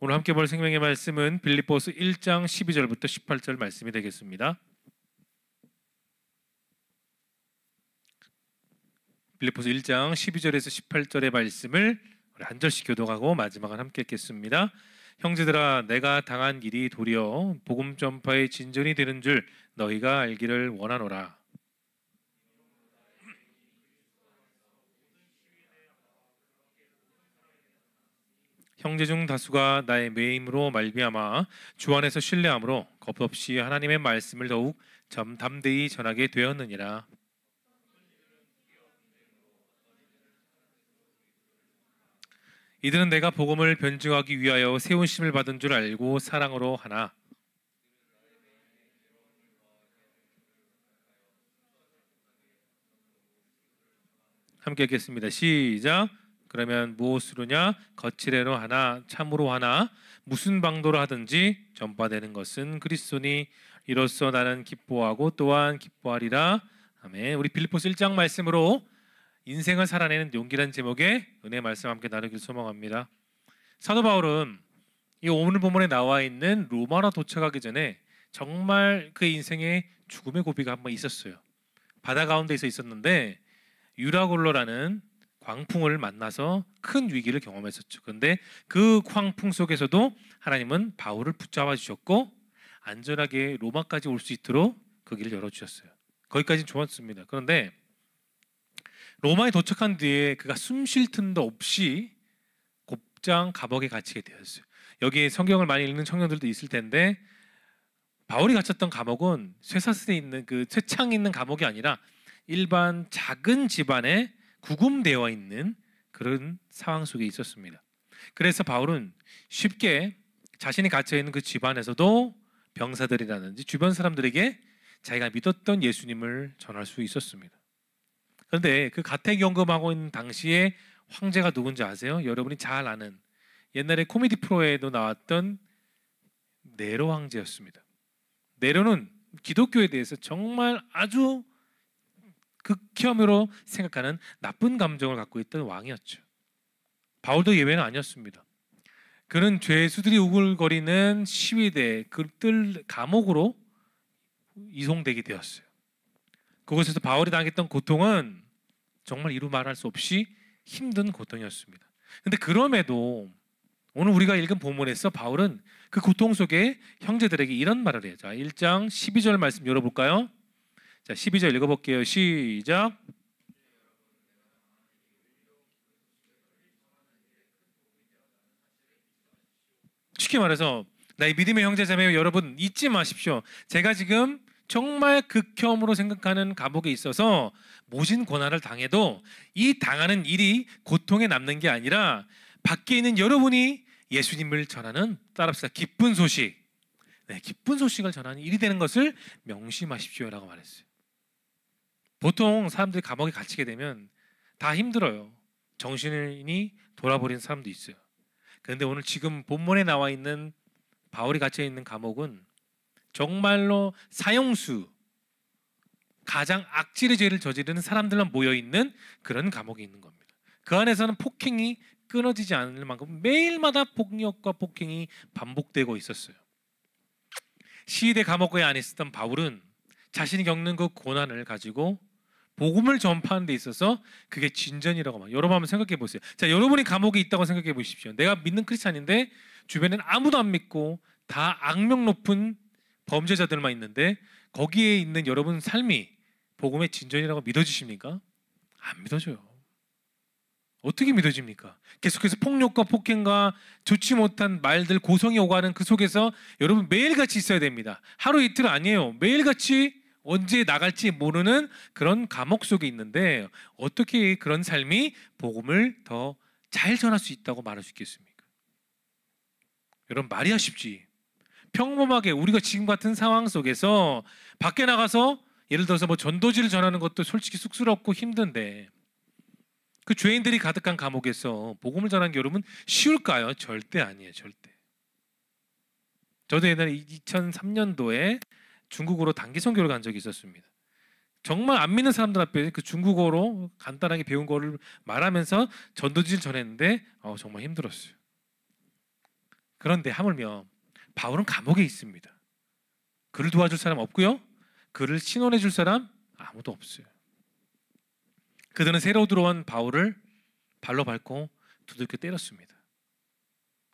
오늘 함께 볼 생명의 말씀은 빌립보서 1장 12절부터 18절 말씀이 되겠습니다. 빌립보서 1장 12절에서 18절의 말씀을 우리 한 절씩 교독하고 마지막은 함께 읽겠습니다. 형제들아, 내가 당한 일이 도리어 복음 전파의 진전이 되는 줄 너희가 알기를 원하노라. 형제 중 다수가 나의 매임으로 말미암아 주 안에서 신뢰함으로 겁없이 하나님의 말씀을 더욱 담대히 전하게 되었느니라. 이들은 내가 복음을 변증하기 위하여 세우심을 받은 줄 알고 사랑으로 하나. 함께 읽겠습니다. 시작. 그러면 무엇으로냐? 거칠애로 하나, 참으로 하나, 무슨 방도로 하든지 전파되는 것은 그리스도니 이로써 나는 기뻐하고 또한 기뻐하리라. 아멘. 우리 빌립보서 1장 말씀으로 인생을 살아내는 용기란 제목의 은혜 말씀 함께 나누길 소망합니다. 사도 바울은 이 오늘 본문에 나와 있는 로마로 도착하기 전에 정말 그 인생에 죽음의 고비가 한 번 있었어요. 바다 가운데서 있었는데 유라굴로라는 광풍을 만나서 큰 위기를 경험했었죠. 그런데 그 광풍 속에서도 하나님은 바울을 붙잡아 주셨고 안전하게 로마까지 올 수 있도록 그 길을 열어주셨어요. 거기까지는 좋았습니다. 그런데 로마에 도착한 뒤에 그가 숨 쉴 틈도 없이 곧장 감옥에 갇히게 되었어요. 여기 성경을 많이 읽는 청년들도 있을 텐데 바울이 갇혔던 감옥은 쇠사슬에 있는 그 쇠창이 있는 감옥이 아니라 일반 작은 집안에 구금되어 있는 그런 상황 속에 있었습니다. 그래서 바울은 쉽게 자신이 갇혀 있는 그 집안에서도 병사들이라든지 주변 사람들에게 자기가 믿었던 예수님을 전할 수 있었습니다. 그런데 그 가택연금하고 있는 당시에 황제가 누군지 아세요? 여러분이 잘 아는 옛날에 코미디 프로에도 나왔던 네로 황제였습니다. 네로는 기독교에 대해서 정말 아주 극혐으로 생각하는 나쁜 감정을 갖고 있던 왕이었죠. 바울도 예외는 아니었습니다. 그는 죄수들이 우글거리는 시위대 그들 감옥으로 이송되게 되었어요. 그곳에서 바울이 당했던 고통은 정말 이루 말할 수 없이 힘든 고통이었습니다. 그런데 그럼에도 오늘 우리가 읽은 본문에서 바울은 그 고통 속에 형제들에게 이런 말을 해요. 자, 1장 12절 말씀 열어볼까요? 자, 12절 읽어볼게요. 시작. 쉽게 말해서 나의 믿음의 형제자매 여러분 잊지 마십시오. 제가 지금 정말 극혐으로 생각하는 감옥에 있어서 모진 고난을 당해도 이 당하는 일이 고통에 남는 게 아니라 밖에 있는 여러분이 예수님을 전하는 따라합시다. 기쁜 소식, 기쁜 소식을 전하는 일이 되는 것을 명심하십시오라고 말했어요. 보통 사람들이 감옥에 갇히게 되면 다 힘들어요. 정신이 돌아버린 사람도 있어요. 그런데 오늘 지금 본문에 나와 있는 바울이 갇혀 있는 감옥은 정말로 사형수, 가장 악질의 죄를 저지르는 사람들만 모여있는 그런 감옥이 있는 겁니다. 그 안에서는 폭행이 끊어지지 않을 만큼 매일마다 폭력과 폭행이 반복되고 있었어요. 시위대 감옥에 안에 있었던 바울은 자신이 겪는 그 고난을 가지고 복음을 전파하는 데 있어서 그게 진전이라고 말해요. 여러분 한번 생각해 보세요. 자, 여러분이 감옥에 있다고 생각해 보십시오. 내가 믿는 크리스찬인데 주변에는 아무도 안 믿고 다 악명 높은 범죄자들만 있는데 거기에 있는 여러분 삶이 복음의 진전이라고 믿어지십니까? 안 믿어져요. 어떻게 믿어집니까? 계속해서 폭력과 폭행과 좋지 못한 말들, 고성이 오가는 그 속에서 여러분 매일같이 있어야 됩니다. 하루 이틀 아니에요. 매일같이 언제 나갈지 모르는 그런 감옥 속에 있는데 어떻게 그런 삶이 복음을 더 잘 전할 수 있다고 말할 수 있겠습니까? 여러분 말이 쉽지. 평범하게 우리가 지금 같은 상황 속에서 밖에 나가서 예를 들어서 뭐 전도지를 전하는 것도 솔직히 쑥스럽고 힘든데 그 죄인들이 가득한 감옥에서 복음을 전하는 게 여러분 쉬울까요? 절대 아니에요. 절대. 저도 옛날에 2003년도에 중국어로 단기 선교를 간 적이 있었습니다. 정말 안 믿는 사람들 앞에 그 중국어로 간단하게 배운 거를 말하면서 전도지를 전했는데 정말 힘들었어요. 그런데 하물며 바울은 감옥에 있습니다. 그를 도와줄 사람 없고요. 그를 신원해 줄 사람 아무도 없어요. 그들은 새로 들어온 바울을 발로 밟고 두들겨 때렸습니다.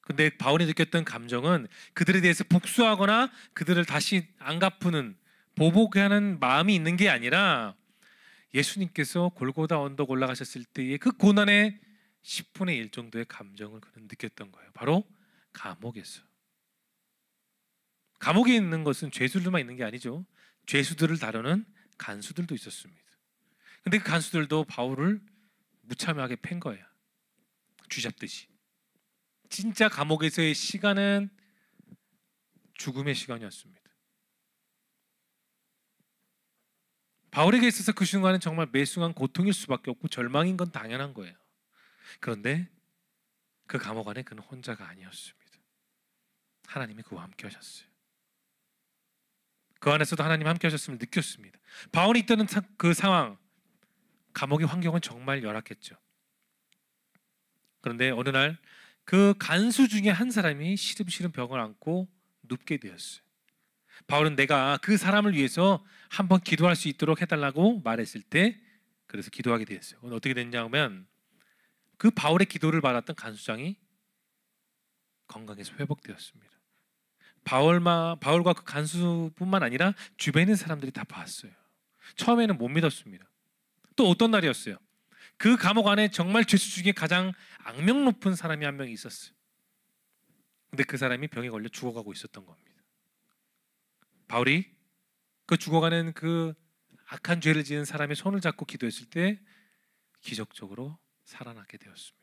근데 바울이 느꼈던 감정은 그들에 대해서 복수하거나 그들을 다시 안 갚는 보복하는 마음이 있는 게 아니라 예수님께서 골고다 언덕 올라가셨을 때의 그 고난의 10분의 1 정도의 감정을 그는 느꼈던 거예요. 바로 감옥에서. 감옥에 있는 것은 죄수들만 있는 게 아니죠. 죄수들을 다루는 간수들도 있었습니다. 근데 그 간수들도 바울을 무참하게 팬 거예요. 쥐잡듯이. 진짜 감옥에서의 시간은 죽음의 시간이었습니다. 바울에게 있어서 그 순간은 정말 매 순간 고통일 수밖에 없고 절망인 건 당연한 거예요. 그런데 그 감옥 안에 그는 혼자가 아니었습니다. 하나님이 그와 함께 하셨어요. 그 안에서도 하나님 함께 하셨음을 느꼈습니다. 바울이 있던 그 상황, 감옥의 환경은 정말 열악했죠. 그런데 어느 날 그 간수 중에 한 사람이 시름시름 병을 안고 눕게 되었어요. 바울은 내가 그 사람을 위해서 한번 기도할 수 있도록 해달라고 말했을 때 그래서 기도하게 되었어요. 어떻게 됐냐면 그 바울의 기도를 받았던 간수장이 건강해서 회복되었습니다. 바울과 그 간수뿐만 아니라 주변에 있는 사람들이 다 봤어요. 처음에는 못 믿었습니다. 또 어떤 날이었어요. 그 감옥 안에 정말 죄수 중에 가장 악명 높은 사람이 한 명 있었어요. 근데 그 사람이 병에 걸려 죽어가고 있었던 겁니다. 바울이 그 죽어가는 그 악한 죄를 지은 사람의 손을 잡고 기도했을 때 기적적으로 살아나게 되었습니다.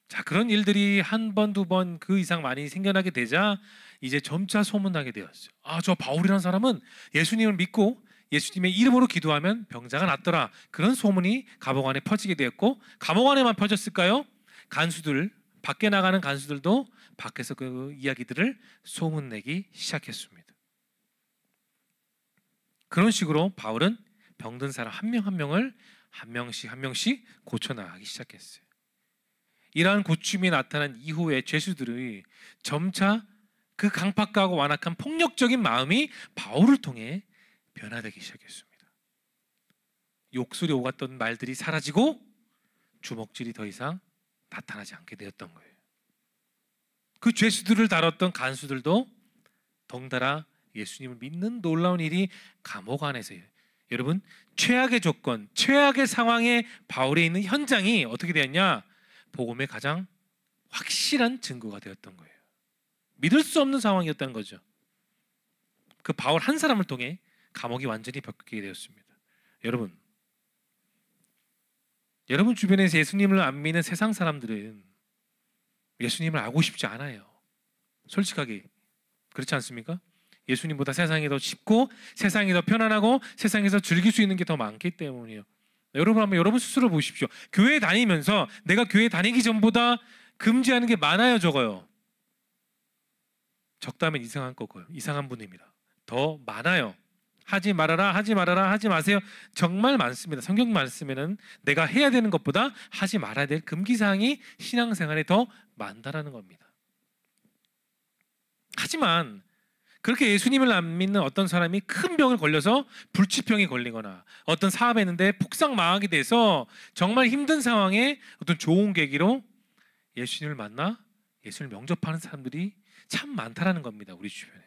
자, 그런 일들이 한 번, 두 번 그 이상 많이 생겨나게 되자 이제 점차 소문나게 되었어요. 아, 저 바울이라는 사람은 예수님을 믿고 예수님의 이름으로 기도하면 병자가 낫더라. 그런 소문이 감옥 안에 퍼지게 되었고, 감옥 안에만 퍼졌을까요? 간수들, 밖에 나가는 간수들도 밖에서 그 이야기들을 소문내기 시작했습니다. 그런 식으로 바울은 병든 사람 한 명 한 명을 한 명씩 고쳐나가기 시작했어요. 이러한 고침이 나타난 이후에 죄수들의 점차 그 강팍하고 완악한 폭력적인 마음이 바울을 통해 변화되기 시작했습니다. 욕설이 오갔던 말들이 사라지고 주먹질이 더 이상 나타나지 않게 되었던 거예요. 그 죄수들을 다뤘던 간수들도 덩달아 예수님을 믿는 놀라운 일이 감옥 안에서요. 여러분, 최악의 조건, 최악의 상황에 바울이 있는 현장이 어떻게 되었냐? 복음의 가장 확실한 증거가 되었던 거예요. 믿을 수 없는 상황이었다는 거죠. 그 바울 한 사람을 통해 감옥이 완전히 바뀌게 되었습니다. 여러분 주변에서 예수님을 안 믿는 세상 사람들은 예수님을 알고 싶지 않아요. 솔직하게 그렇지 않습니까? 예수님보다 세상이 더 쉽고 세상이 더 편안하고 세상에서 즐길 수 있는 게 더 많기 때문이에요. 여러분 한번 여러분 스스로 보십시오. 교회 다니면서 내가 교회 다니기 전보다 금지하는 게 많아요, 적어요? 적다면 이상한 거고요. 이상한 분입니다. 더 많아요. 하지 말아라, 하지 말아라, 하지 마세요. 정말 많습니다. 성경 말씀에는 내가 해야 되는 것보다 하지 말아야 될 금기사항이 신앙생활에 더 많다라는 겁니다. 하지만 그렇게 예수님을 안 믿는 어떤 사람이 큰 병을 걸려서 불치병에 걸리거나 어떤 사업에 했는데 폭삭망하게 돼서 정말 힘든 상황에 어떤 좋은 계기로 예수님을 만나 예수님을 영접하는 사람들이 참 많다라는 겁니다. 우리 주변에.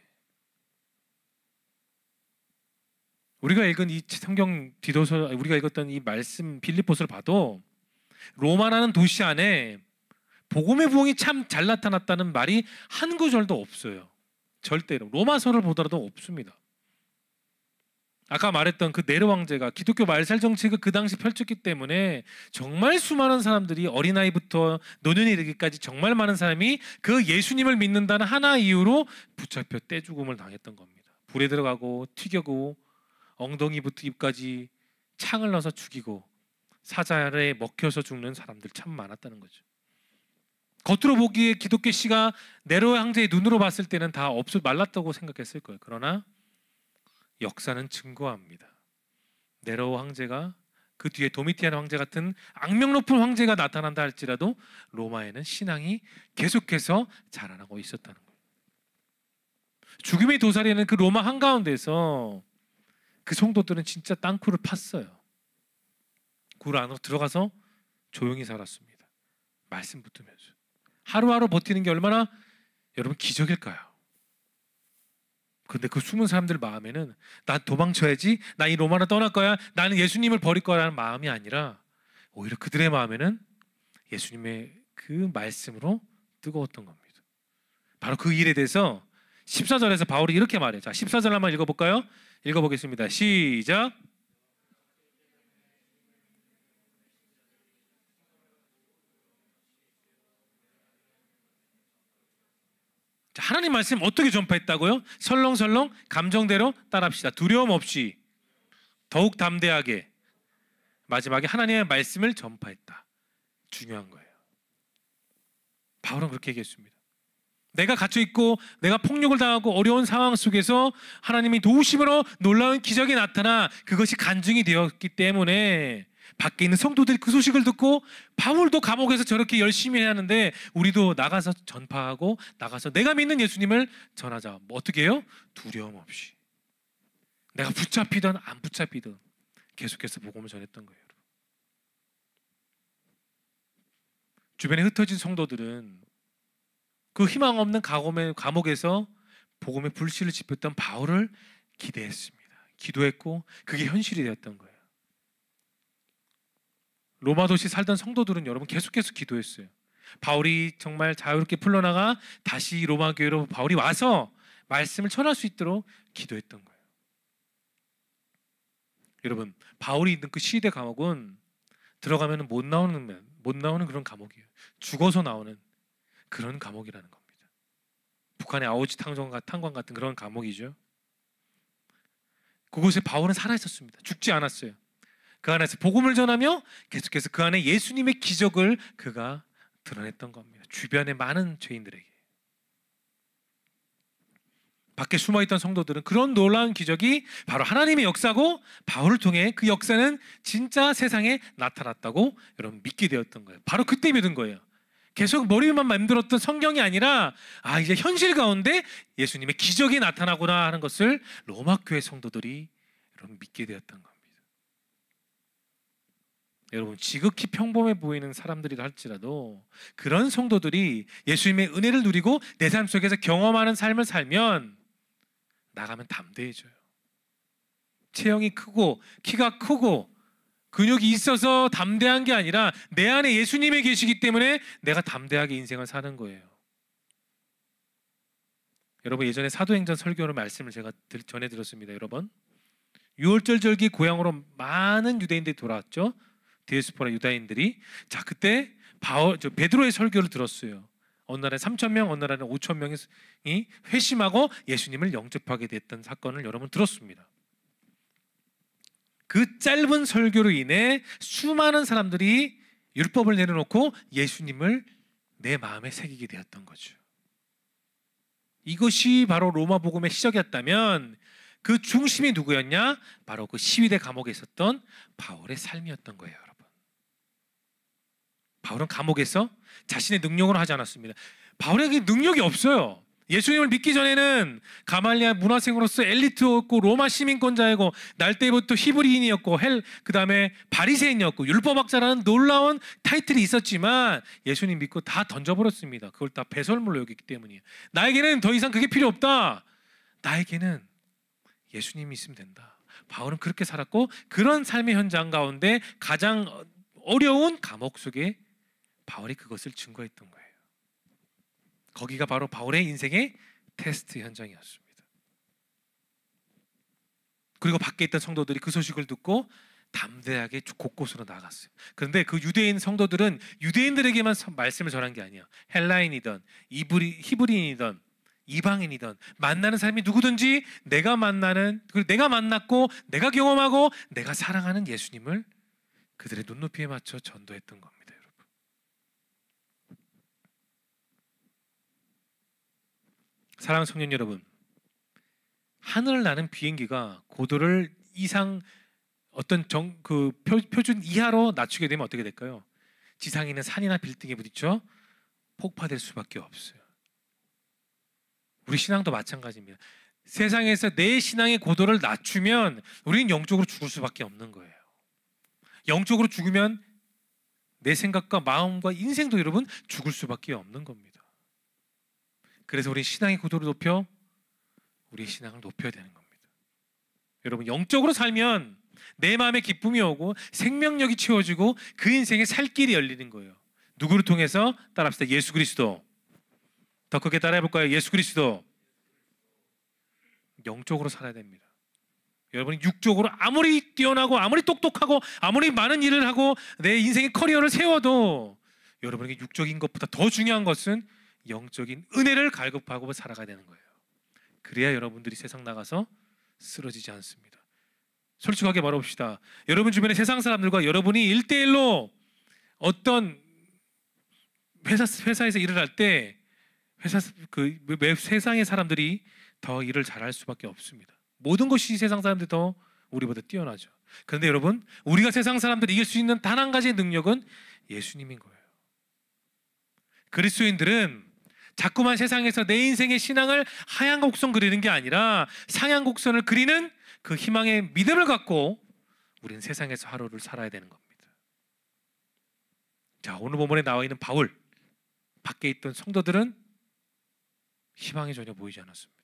우리가 읽은 이 성경 디도서, 우리가 읽었던 이 말씀 빌립보서를 봐도 로마라는 도시 안에 복음의 부흥이 참 잘 나타났다는 말이 한 구절도 없어요. 절대로. 로마서를 보더라도 없습니다. 아까 말했던 그 네로 황제가 기독교 말살 정책을 그 당시 펼쳤기 때문에 정말 수많은 사람들이 어린아이부터 노년에 이르기까지 정말 많은 사람이 그 예수님을 믿는다는 하나 이유로 붙잡혀 떼죽음을 당했던 겁니다. 불에 들어가고 튀겨고 엉덩이부터 입까지 창을 넣어서 죽이고 사자에 먹혀서 죽는 사람들 참 많았다는 거죠. 겉으로 보기에 기독교 씨가 네로 황제의 눈으로 봤을 때는 다 말랐다고 생각했을 거예요. 그러나 역사는 증거합니다. 네로 황제가 그 뒤에 도미티안 황제 같은 악명 높은 황제가 나타난다 할지라도 로마에는 신앙이 계속해서 자라나고 있었다는 거예요. 죽음의 도사리는 그 로마 한가운데서 그 성도들은 진짜 땅굴을 팠어요. 굴 안으로 들어가서 조용히 살았습니다. 말씀 붙으면서. 하루하루 버티는 게 얼마나 여러분 기적일까요? 그런데 그 숨은 사람들 마음에는 나 도망쳐야지, 나 이 로마로 떠날 거야, 나는 예수님을 버릴 거라는 마음이 아니라 오히려 그들의 마음에는 예수님의 그 말씀으로 뜨거웠던 겁니다. 바로 그 일에 대해서 14절에서 바울이 이렇게 말해요. 자, 14절 한번 읽어볼까요? 읽어보겠습니다. 시작. 자, 하나님 말씀 어떻게 전파했다고요? 설렁설렁 감정대로 따라합시다. 두려움 없이 더욱 담대하게 마지막에 하나님의 말씀을 전파했다. 중요한 거예요. 바울은 그렇게 얘기했습니다. 내가 갇혀 있고 내가 폭력을 당하고 어려운 상황 속에서 하나님이 도우심으로 놀라운 기적이 나타나 그것이 간증이 되었기 때문에 밖에 있는 성도들이 그 소식을 듣고 바울도 감옥에서 저렇게 열심히 해야 하는데 우리도 나가서 전파하고 나가서 내가 믿는 예수님을 전하자. 뭐 어떻게 해요? 두려움 없이. 내가 붙잡히든 안 붙잡히든 계속해서 복음을 전했던 거예요. 주변에 흩어진 성도들은 그 희망 없는 감옥에서 복음의 불씨를 지폈던 바울을 기대했습니다. 기도했고 그게 현실이 되었던 거예요. 로마 도시 살던 성도들은 여러분 계속해서 기도했어요. 바울이 정말 자유롭게 풀려나가 다시 로마 교회로 바울이 와서 말씀을 전할 수 있도록 기도했던 거예요. 여러분, 바울이 있는 그 시대 감옥은 들어가면 못 나오는 그런 감옥이에요. 죽어서 나오는 그런 감옥이라는 겁니다. 북한의 아우치 탄광 같은 그런 감옥이죠. 그곳에 바울은 살아 있었습니다. 죽지 않았어요. 그 안에서 복음을 전하며 계속해서 그 안에 예수님의 기적을 그가 드러냈던 겁니다. 주변의 많은 죄인들에게. 밖에 숨어있던 성도들은 그런 놀라운 기적이 바로 하나님의 역사고 바울을 통해 그 역사는 진짜 세상에 나타났다고 여러분 믿게 되었던 거예요. 바로 그때 믿은 거예요. 계속 머리만 만들었던 성경이 아니라 이제 현실 가운데 예수님의 기적이 나타나구나 하는 것을 로마 교회 성도들이 여러분 믿게 되었던 겁니다. 여러분, 지극히 평범해 보이는 사람들이라 할지라도 그런 성도들이 예수님의 은혜를 누리고 내 삶 속에서 경험하는 삶을 살면 나가면 담대해져요. 체형이 크고 키가 크고 근육이 있어서 담대한 게 아니라 내 안에 예수님이 계시기 때문에 내가 담대하게 인생을 사는 거예요. 여러분, 예전에 사도행전 설교로 말씀을 제가 전해드렸습니다. 여러분, 유월절 절기 고향으로 많은 유대인들이 돌아왔죠. 디아스포라 유다인들이. 자, 그때 베드로의 설교를 들었어요. 어느 날에 3,000명, 어느 날에 5,000명이 회심하고 예수님을 영접하게 됐던 사건을 여러분 들었습니다. 그 짧은 설교로 인해 수많은 사람들이 율법을 내려놓고 예수님을 내 마음에 새기게 되었던 거죠. 이것이 바로 로마 복음의 시작이었다면 그 중심이 누구였냐? 바로 그 시위대 감옥에 있었던 바울의 삶이었던 거예요. 여러분, 바울은 감옥에서 자신의 능력으로 하지 않았습니다. 바울에게 능력이 없어요. 예수님을 믿기 전에는 가말리아 문화생으로서 엘리트였고 로마 시민권자이고 날 때부터 히브리인이었고 그 다음에 바리새인이었고 율법학자라는 놀라운 타이틀이 있었지만 예수님 믿고 다 던져버렸습니다. 그걸 다 배설물로 여기기 때문이에요. 나에게는 더 이상 그게 필요 없다. 나에게는 예수님이 있으면 된다. 바울은 그렇게 살았고 그런 삶의 현장 가운데 가장 어려운 감옥 속에 바울이 그것을 증거했던 거예요. 거기가 바로 바울의 인생의 테스트 현장이었습니다. 그리고 밖에 있던 성도들이 그 소식을 듣고 담대하게 곳곳으로 나갔어요. 그런데 그 유대인 성도들은 유대인들에게만 말씀을 전한 게 아니에요. 헬라인이든 히브리인이든 이방인이든 만나는 사람이 누구든지 내가 만났고 내가 경험하고 내가 사랑하는 예수님을 그들의 눈높이에 맞춰 전도했던 겁니다. 사랑하는 성년 여러분, 하늘을 나는 비행기가 고도를 어떤 표준 이하로 낮추게 되면 어떻게 될까요? 지상에 있는 산이나 빌딩에 부딪혀 폭파될 수밖에 없어요. 우리 신앙도 마찬가지입니다. 세상에서 내 신앙의 고도를 낮추면 우리는 영적으로 죽을 수밖에 없는 거예요. 영적으로 죽으면 내 생각과 마음과 인생도 여러분 죽을 수밖에 없는 겁니다. 그래서 우리 신앙의 고도를 높여 우리 신앙을 높여야 되는 겁니다. 여러분, 영적으로 살면 내 마음에 기쁨이 오고 생명력이 채워지고 그 인생에 살 길이 열리는 거예요. 누구를 통해서? 따라합시다. 예수 그리스도. 더 크게 따라해볼까요? 예수 그리스도. 영적으로 살아야 됩니다. 여러분이 육적으로 아무리 뛰어나고 아무리 똑똑하고 아무리 많은 일을 하고 내 인생의 커리어를 세워도 여러분에게 육적인 것보다 더 중요한 것은 영적인 은혜를 갈급하고 살아가야 되는 거예요. 그래야 여러분들이 세상 나가서 쓰러지지 않습니다. 솔직하게 말해봅시다. 여러분 주변의 세상 사람들과 여러분이 1대1로 어떤 회사에서 일을 할 때 세상의 사람들이 더 일을 잘할 수밖에 없습니다. 모든 것이 세상 사람들이 더 우리보다 뛰어나죠. 그런데 여러분, 우리가 세상 사람들을 이길 수 있는 단 한 가지의 능력은 예수님인 거예요. 그리스도인들은 자꾸만 세상에서 내 인생의 신앙을 하얀 곡선 그리는 게 아니라 상향 곡선을 그리는 그 희망의 믿음을 갖고 우리는 세상에서 하루를 살아야 되는 겁니다. 자, 오늘 본문에 나와 있는 바울, 밖에 있던 성도들은 희망이 전혀 보이지 않았습니다.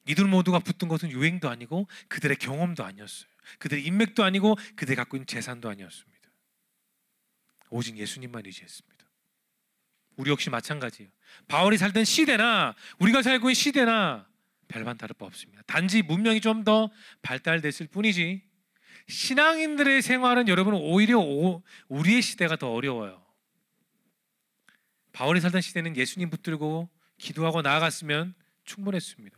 이들 모두가 붙든 것은 유행도 아니고 그들의 경험도 아니었어요. 그들의 인맥도 아니고 그들이 갖고 있는 재산도 아니었습니다. 오직 예수님만 의지했습니다. 우리 역시 마찬가지예요. 바울이 살던 시대나 우리가 살고 있는 시대나 별반 다를 바 없습니다. 단지 문명이 좀 더 발달됐을 뿐이지 신앙인들의 생활은 여러분 오히려 우리의 시대가 더 어려워요. 바울이 살던 시대는 예수님 붙들고 기도하고 나아갔으면 충분했습니다.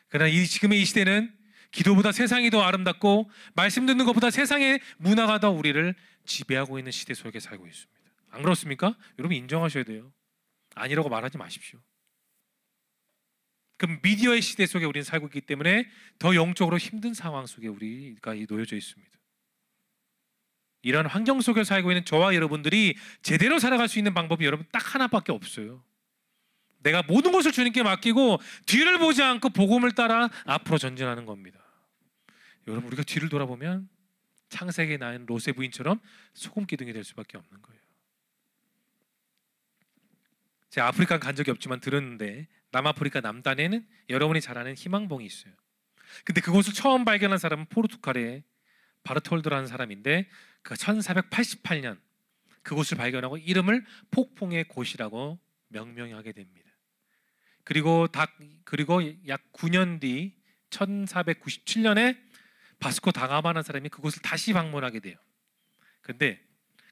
그러나 지금의 이 시대는 기도보다 세상이 더 아름답고 말씀 듣는 것보다 세상의 문화가 더 우리를 지배하고 있는 시대 속에 살고 있습니다. 안 그렇습니까? 여러분 인정하셔야 돼요. 아니라고 말하지 마십시오. 그럼 미디어의 시대 속에 우리는 살고 있기 때문에 더 영적으로 힘든 상황 속에 우리가 놓여져 있습니다. 이런 환경 속에 살고 있는 저와 여러분들이 제대로 살아갈 수 있는 방법이 여러분 딱 하나밖에 없어요. 내가 모든 것을 주님께 맡기고 뒤를 보지 않고 복음을 따라 앞으로 전진하는 겁니다. 여러분, 우리가 뒤를 돌아보면 창세기에 나온 롯의 부인처럼 소금 기둥이 될 수밖에 없는 거예요. 제가 아프리카 간 적이 없지만 들었는데 남아프리카 남단에는 여러분이 잘 아는 희망봉이 있어요. 근데 그곳을 처음 발견한 사람은 포르투갈의 바르톨드라는 사람인데 그 1488년 그곳을 발견하고 이름을 폭풍의 곳이라고 명명하게 됩니다. 그리고 약 9년 뒤 1497년에 바스코 다가마라는 사람이 그곳을 다시 방문하게 돼요. 그런데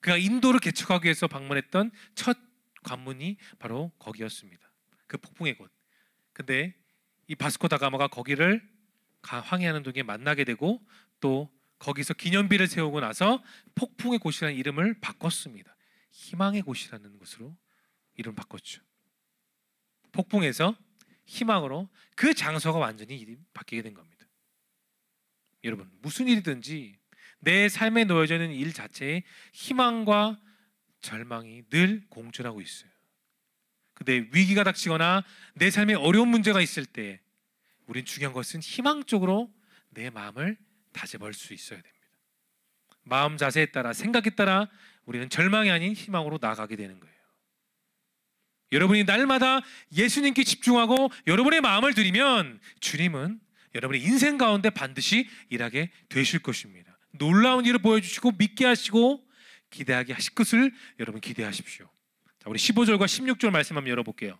그가 인도를 개척하기 위해서 방문했던 첫 관문이 바로 거기였습니다. 그 폭풍의 곳. 근데 이 바스코 다가마가 거기를 항해하는 중에 만나게 되고 또 거기서 기념비를 세우고 나서 폭풍의 곳이라는 이름을 바꿨습니다. 희망의 곳이라는 곳으로 이름 바꿨죠. 폭풍에서 희망으로 그 장소가 완전히 바뀌게 된 겁니다. 여러분, 무슨 일이든지 내 삶에 놓여져 있는 일 자체에 희망과 절망이 늘 공존하고 있어요. 근데 위기가 닥치거나 내 삶에 어려운 문제가 있을 때 우린 중요한 것은 희망 쪽으로 내 마음을 다져볼 수 있어야 됩니다. 마음 자세에 따라 생각에 따라 우리는 절망이 아닌 희망으로 나아가게 되는 거예요. 여러분이 날마다 예수님께 집중하고 여러분의 마음을 드리면 주님은 여러분의 인생 가운데 반드시 일하게 되실 것입니다. 놀라운 일을 보여주시고 믿게 하시고 기대하게 하실 것을 여러분 기대하십시오. 자, 우리 15절과 16절 말씀 한번 열어볼게요.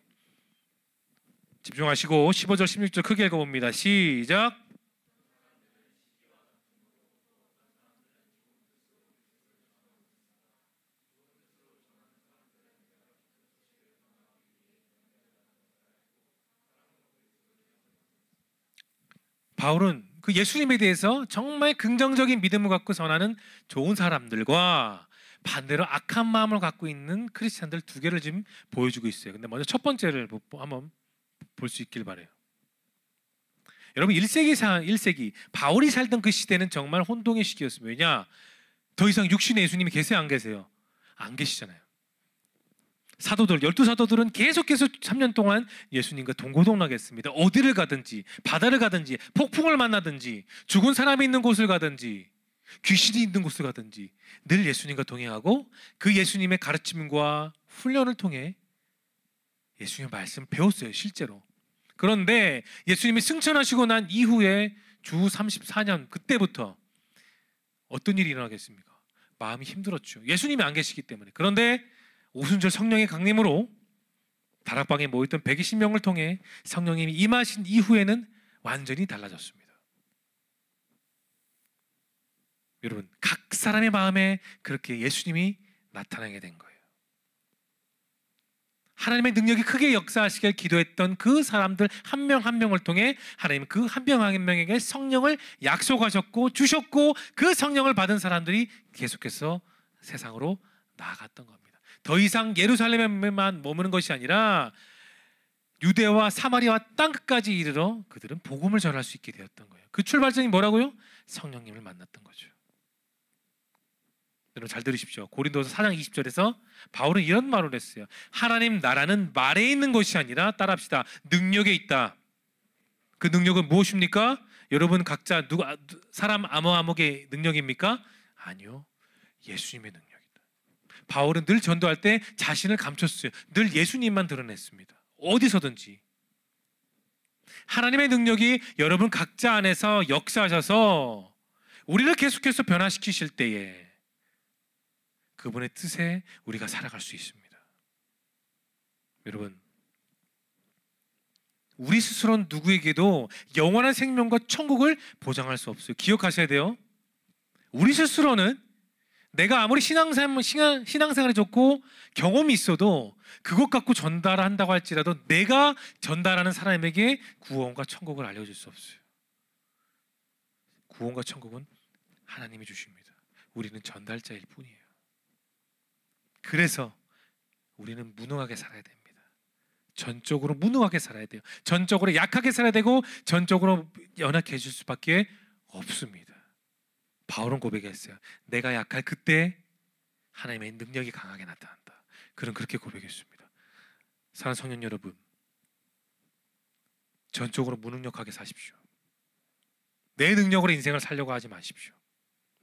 집중하시고 15절 16절 크게 읽어봅니다. 시작. 바울은 그 예수님에 대해서 정말 긍정적인 믿음을 갖고 전하는 좋은 사람들과 반대로 악한 마음을 갖고 있는 크리스찬들 두 개를 지금 보여주고 있어요. 근데 먼저 첫 번째를 한번 볼 수 있길 바래요. 여러분 1세기 바울이 살던 그 시대는 정말 혼동의 시기였습니다. 왜냐? 더 이상 육신의 예수님이 계세요? 안 계세요? 안 계시잖아요. 사도들, 12사도들은 계속해서 3년 동안 예수님과 동고동락했습니다. 어디를 가든지, 바다를 가든지, 폭풍을 만나든지, 죽은 사람이 있는 곳을 가든지, 귀신이 있는 곳을 가든지 늘 예수님과 동행하고 그 예수님의 가르침과 훈련을 통해 예수님의 말씀을 배웠어요, 실제로. 그런데 예수님이 승천하시고 난 이후에 주 34년 그때부터 어떤 일이 일어나겠습니까? 마음이 힘들었죠. 예수님이 안 계시기 때문에. 그런데 오순절 성령의 강림으로 다락방에 모였던 120명을 통해 성령님이 임하신 이후에는 완전히 달라졌습니다. 여러분, 각 사람의 마음에 그렇게 예수님이 나타나게 된 거예요. 하나님의 능력이 크게 역사하시길 기도했던 그 사람들 한 명 한 명을 통해 하나님은 그 한 명 한 명에게 성령을 약속하셨고 주셨고 그 성령을 받은 사람들이 계속해서 세상으로 나아갔던 겁니다. 더 이상 예루살렘에만 머무는 것이 아니라 유대와 사마리아와 땅끝까지 이르러 그들은 복음을 전할 수 있게 되었던 거예요. 그 출발점이 뭐라고요? 성령님을 만났던 거죠. 여러분 잘 들으십시오. 고린도서 4장 20절에서 바울은 이런 말을 했어요. 하나님 나라는 말에 있는 것이 아니라 따라합시다. 능력에 있다. 그 능력은 무엇입니까? 여러분 각자 사람 아무의 능력입니까? 아니요. 예수님의 능력이다. 바울은 늘 전도할 때 자신을 감췄어요. 늘 예수님만 드러냈습니다. 어디서든지. 하나님의 능력이 여러분 각자 안에서 역사하셔서 우리를 계속해서 변화시키실 때에 그분의 뜻에 우리가 살아갈 수 있습니다. 여러분, 우리 스스로는 누구에게도 영원한 생명과 천국을 보장할 수 없어요. 기억하셔야 돼요. 우리 스스로는 내가 아무리 신앙생활이 좋고 경험이 있어도 그것 갖고 전달한다고 할지라도 내가 전달하는 사람에게 구원과 천국을 알려줄 수 없어요. 구원과 천국은 하나님이 주십니다. 우리는 전달자일 뿐이에요. 그래서 우리는 무능하게 살아야 됩니다. 전적으로 무능하게 살아야 돼요. 전적으로 약하게 살아야 되고 전적으로 연약해질 수밖에 없습니다. 바울은 고백했어요. 내가 약할 그때 하나님의 능력이 강하게 나타난다. 그는 그렇게 고백했습니다. 사랑하는 성년 여러분, 전적으로 무능력하게 사십시오. 내 능력으로 인생을 살려고 하지 마십시오.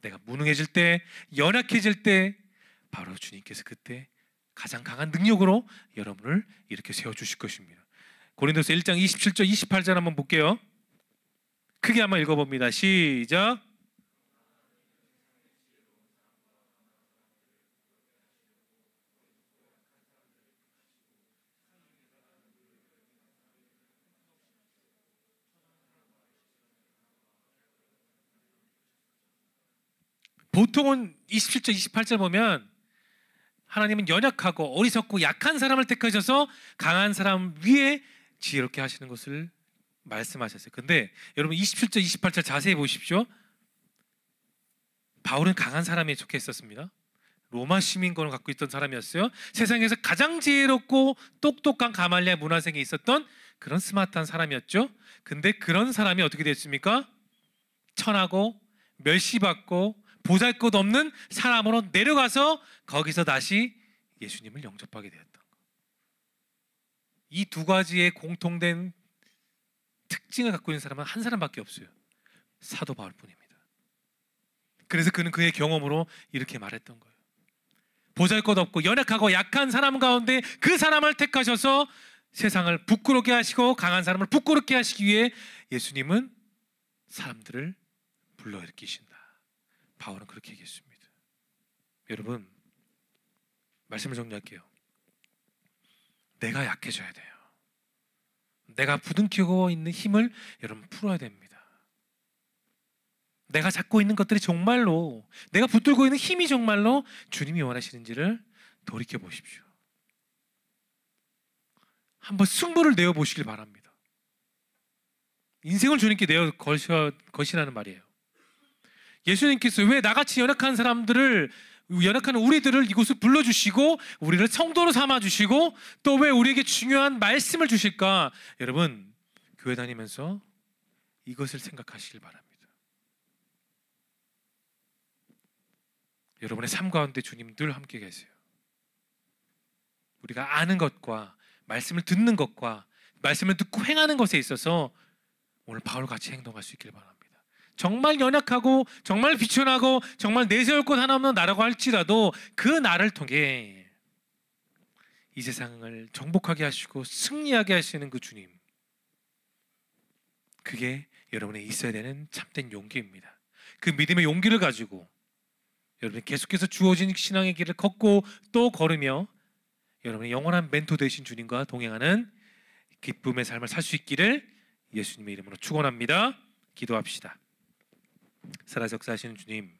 내가 무능해질 때, 연약해질 때 바로 주님께서 그때 가장 강한 능력으로 여러분을 이렇게 세워주실 것입니다. 고린도서 1장 27절 28절 한번 볼게요. 크게 한번 읽어봅니다. 시작. 보통은 27절 28절 보면 하나님은 연약하고 어리석고 약한 사람을 택하셔서 강한 사람 위에 지혜롭게 하시는 것을 말씀하셨어요. 근데 여러분 27절 28절 자세히 보십시오. 바울은 강한 사람에 속해 있었습니다. 로마 시민권을 갖고 있던 사람이었어요. 세상에서 가장 지혜롭고 똑똑한 가말리아 문화생에 있었던 그런 스마트한 사람이었죠. 근데 그런 사람이 어떻게 됐습니까? 천하고 멸시받고 보잘것 없는 사람으로 내려가서 거기서 다시 예수님을 영접하게 되었던 것. 이 두 가지의 공통된 특징을 갖고 있는 사람은 한 사람밖에 없어요. 사도 바울뿐입니다. 그래서 그는 그의 경험으로 이렇게 말했던 거예요. 보잘것 없고 연약하고 약한 사람 가운데 그 사람을 택하셔서 세상을 부끄럽게 하시고 강한 사람을 부끄럽게 하시기 위해 예수님은 사람들을 불러일으키신다. 바울은 그렇게 얘기했습니다. 여러분, 말씀을 정리할게요. 내가 약해져야 돼요. 내가 부둥키고 있는 힘을 여러분 풀어야 됩니다. 내가 잡고 있는 것들이 정말로, 내가 붙들고 있는 힘이 정말로 주님이 원하시는지를 돌이켜 보십시오. 한번 승부를 내어 보시길 바랍니다. 인생을 주님께 내어 거시라는 말이에요. 예수님께서 왜 나같이 연약한 사람들을, 연약한 우리들을 이곳에 불러주시고 우리를 성도로 삼아주시고 또 왜 우리에게 중요한 말씀을 주실까? 여러분, 교회 다니면서 이것을 생각하시길 바랍니다. 여러분의 삶 가운데 주님 늘 함께 계세요. 우리가 아는 것과 말씀을 듣는 것과 말씀을 듣고 행하는 것에 있어서 오늘 바울같이 행동할 수 있길 바랍니다. 정말 연약하고 정말 비천하고 정말 내세울 것 하나 없는 나라고 할지라도 그 나를 통해 이 세상을 정복하게 하시고 승리하게 하시는 그 주님, 그게 여러분의 있어야 되는 참된 용기입니다. 그 믿음의 용기를 가지고 여러분이 계속해서 주어진 신앙의 길을 걷고 또 걸으며 여러분의 영원한 멘토 되신 주님과 동행하는 기쁨의 삶을 살 수 있기를 예수님의 이름으로 축원합니다. 기도합시다. 살아서 역사하시는 주님,